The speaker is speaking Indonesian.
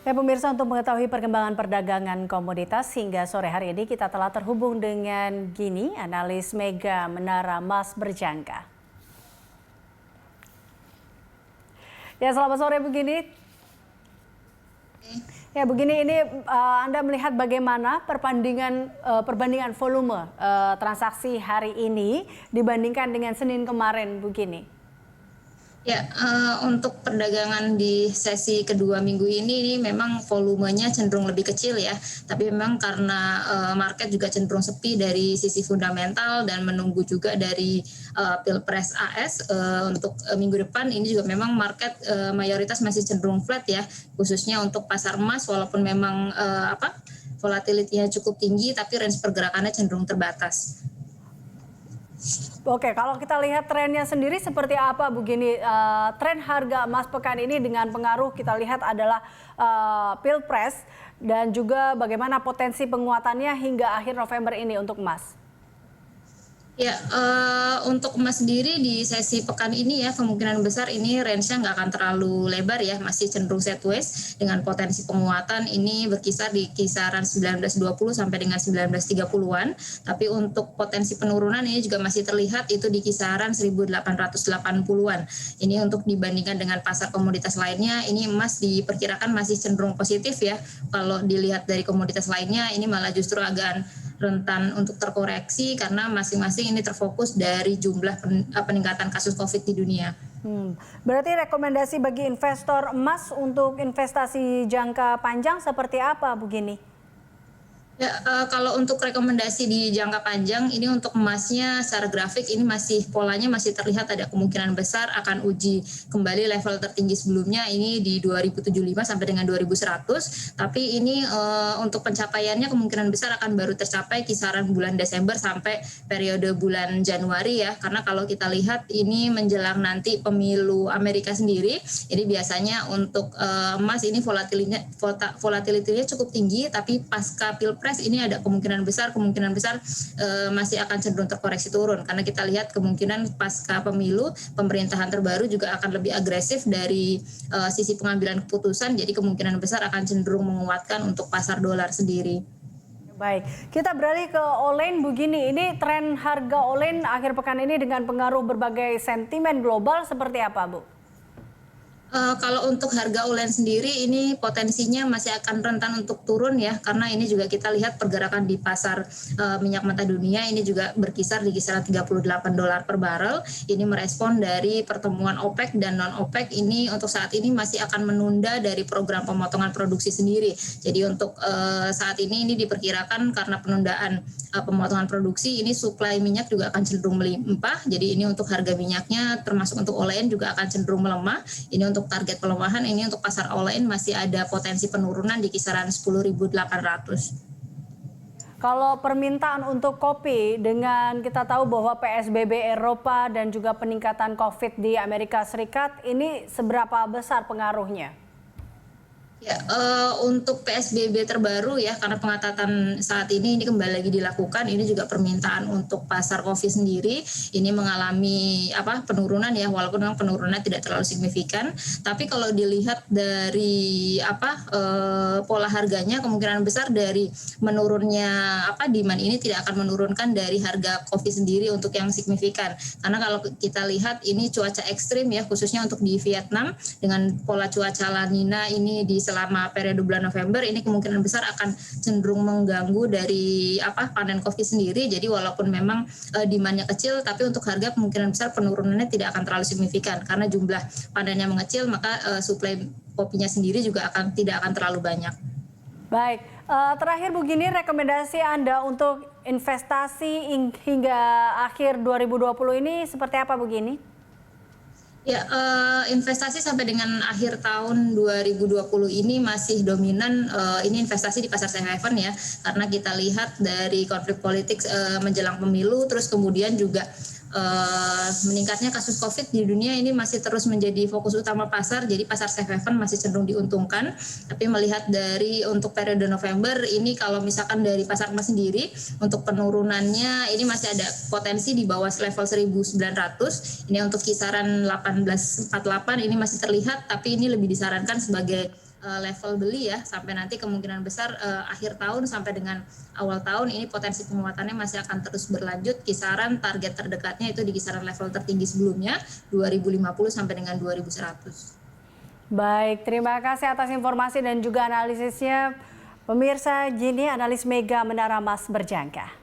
Ya pemirsa, untuk mengetahui perkembangan perdagangan komoditas hingga sore hari ini kita telah terhubung dengan Gini, analis Mega Menara Emas Berjangka. Ya selamat sore Begini. Ya begini ini Anda melihat bagaimana perbandingan volume transaksi hari ini dibandingkan dengan Senin kemarin begini. Ya, untuk perdagangan di sesi kedua minggu ini memang volumenya cenderung lebih kecil ya. Tapi memang karena market juga cenderung sepi dari sisi fundamental dan menunggu juga dari Pilpres AS untuk minggu depan ini juga memang market mayoritas masih cenderung flat ya. Khususnya untuk pasar emas walaupun memang volatility-nya cukup tinggi tapi range pergerakannya cenderung terbatas. Oke, kalau kita lihat trennya sendiri seperti apa begini, tren harga emas pekan ini dengan pengaruh kita lihat adalah Pilpres dan juga bagaimana potensi penguatannya hingga akhir November ini untuk emas. Ya, untuk emas sendiri di sesi pekan ini ya kemungkinan besar ini range-nya nggak akan terlalu lebar ya, masih cenderung sideways dengan potensi penguatan ini berkisar di kisaran 1920 sampai dengan 1930-an. Tapi untuk potensi penurunan ini juga masih terlihat itu di kisaran 1880-an. Ini untuk dibandingkan dengan pasar komoditas lainnya, ini emas diperkirakan masih cenderung positif ya. Kalau dilihat dari komoditas lainnya ini malah justru agak rentan untuk terkoreksi karena masing-masing ini terfokus dari jumlah peningkatan kasus COVID di dunia. Berarti rekomendasi bagi investor emas untuk investasi jangka panjang seperti apa begini? Ya, kalau untuk rekomendasi di jangka panjang ini untuk emasnya secara grafik ini polanya masih terlihat ada kemungkinan besar akan uji kembali level tertinggi sebelumnya ini di 2075 sampai dengan 2100. Tapi ini untuk pencapaiannya kemungkinan besar akan baru tercapai kisaran bulan Desember sampai periode bulan Januari ya. Karena kalau kita lihat ini menjelang nanti pemilu Amerika sendiri, ini biasanya untuk emas ini volatility-nya cukup tinggi, tapi pasca Pilpres ini ada kemungkinan besar masih akan cenderung terkoreksi turun karena kita lihat kemungkinan pasca pemilu pemerintahan terbaru juga akan lebih agresif dari sisi pengambilan keputusan, jadi kemungkinan besar akan cenderung menguatkan untuk pasar dolar sendiri. Baik, kita beralih ke Olen begini, ini tren harga Olen akhir pekan ini dengan pengaruh berbagai sentimen global seperti apa Bu? Kalau untuk harga ulen sendiri ini potensinya masih akan rentan untuk turun ya, karena ini juga kita lihat pergerakan di pasar minyak mentah dunia ini juga berkisar di kisaran $38 per barel. Ini merespon dari pertemuan OPEC dan non-OPEC ini untuk saat ini masih akan menunda dari program pemotongan produksi sendiri. Jadi untuk saat ini diperkirakan karena penundaan pemotongan produksi ini suplai minyak juga akan cenderung melimpah. Jadi ini untuk harga minyaknya termasuk untuk olein juga akan cenderung melemah. Ini untuk target pelemahan ini untuk pasar olein masih ada potensi penurunan di kisaran 10.800. Kalau permintaan untuk kopi dengan kita tahu bahwa PSBB Eropa dan juga peningkatan COVID di Amerika Serikat ini seberapa besar pengaruhnya? Ya, untuk PSBB terbaru ya karena pengetatan saat ini kembali lagi dilakukan, ini juga permintaan untuk pasar kopi sendiri ini mengalami penurunan ya, walaupun memang penurunannya tidak terlalu signifikan. Tapi kalau dilihat dari pola harganya kemungkinan besar dari menurunnya demand ini tidak akan menurunkan dari harga kopi sendiri untuk yang signifikan. Karena kalau kita lihat ini cuaca ekstrim ya, khususnya untuk di Vietnam dengan pola cuaca La Nina ini di selama periode bulan November ini kemungkinan besar akan cenderung mengganggu dari panen kopi sendiri. Jadi walaupun memang demandnya kecil, tapi untuk harga kemungkinan besar penurunannya tidak akan terlalu signifikan karena jumlah panennya mengecil, maka suplai kopinya sendiri juga tidak akan terlalu banyak. Baik, terakhir begini rekomendasi Anda untuk investasi hingga akhir 2020 ini seperti apa begini? Ya, investasi sampai dengan akhir tahun 2020 ini masih dominan ini investasi di pasar safe haven ya, karena kita lihat dari konflik politik menjelang pemilu, terus kemudian juga meningkatnya kasus COVID di dunia ini masih terus menjadi fokus utama pasar, jadi pasar safe haven masih cenderung diuntungkan. Tapi melihat dari untuk periode November ini kalau misalkan dari pasar emas sendiri untuk penurunannya ini masih ada potensi di bawah level 1900, ini untuk kisaran 1848 ini masih terlihat, tapi ini lebih disarankan sebagai level beli ya, sampai nanti kemungkinan besar akhir tahun sampai dengan awal tahun ini potensi penguatannya masih akan terus berlanjut. Kisaran target terdekatnya itu di kisaran level tertinggi sebelumnya 2050 sampai dengan 2100. Baik, terima kasih atas informasi dan juga analisisnya. Pemirsa, Gini analis Mega Menara Emas Berjangka.